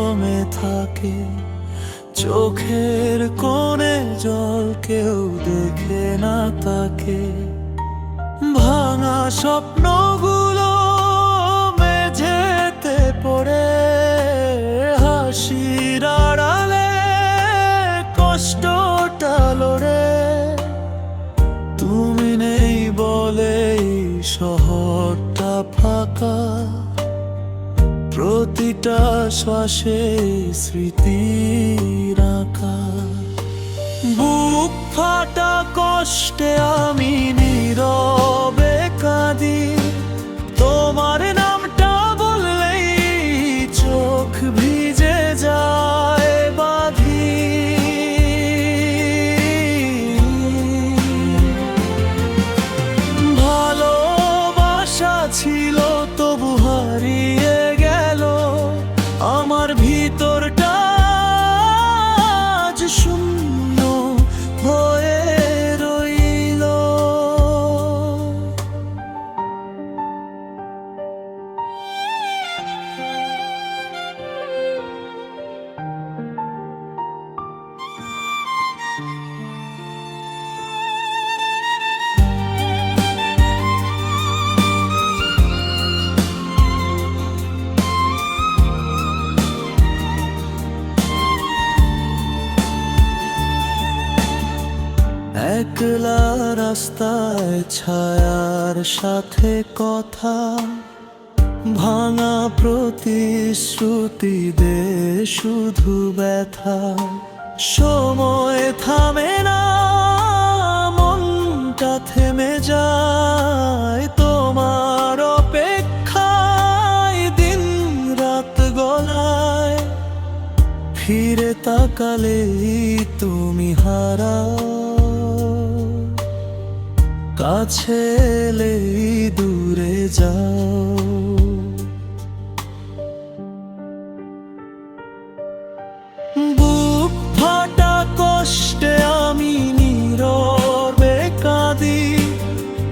জমে থাকে, চোখের কোণে জল কেউ দেখে না তাকে। ভাঙা স্বপ্নগুলো মেঝেতে পড়ে, হাসির আড়ালে কষ্টটা লড়ে। তুমি নেই বলেই শহরটা ফাঁকা, প্রতিটা শ্বাসে স্মৃতির আঁকা। বুক ফাটা কষ্টে আমি নীরবে কাঁদি, তোমার নামটা বললেই চোখ ভিজে যায় বাঁধি। ভালোবাসা ছিল তবু হারিয়ে গেল, আমার ভিতরটা আজ শূন্য হয়ে রইল। একলা রাস্তায় ছায়ার সাথে কথা, ভাঙা প্রতিশ্রুতি দে শুধু ব্যথা। সময় থামে না, মনটা থেমে যায়, তোমার অপেক্ষায় দিন রাত গলায়। ফিরে তাকালেই তুমি হারাও, কাছে এলেই দূরে যাও। বুক ফাটা কষ্টে আমি নীরবে কাঁদি,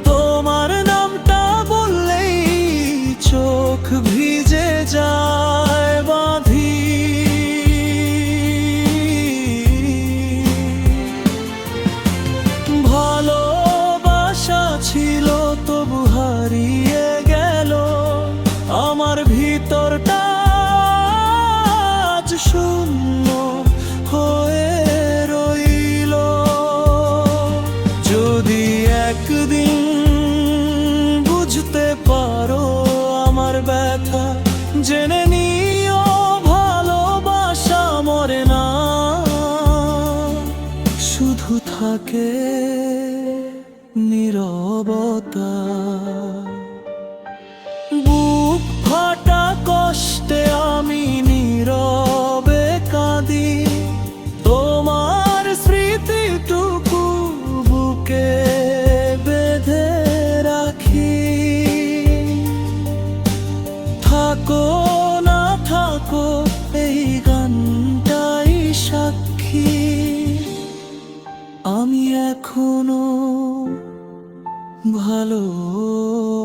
তোমার নামটা বললেই চোখ ভিজে যায় বাঁধি। ছিল তবু হারিয়ে গেল, আমার ভিতরটা আজ শূন্য হয়ে রইল। যদি একদিন বুঝতে পারো আমার ব্যথা, জেনে নিও ভালোবাসা মরে না, শুধু থাকে নীরবতা। বুক ফাটা কষ্টে আমি নীরবে কাঁদি, তোমার স্মৃতিটুকু বুকে বেঁধে রাখি। থাকো না থাকো এই গানটাই সাক্ষী, আমি এখনো ভালোবাসি।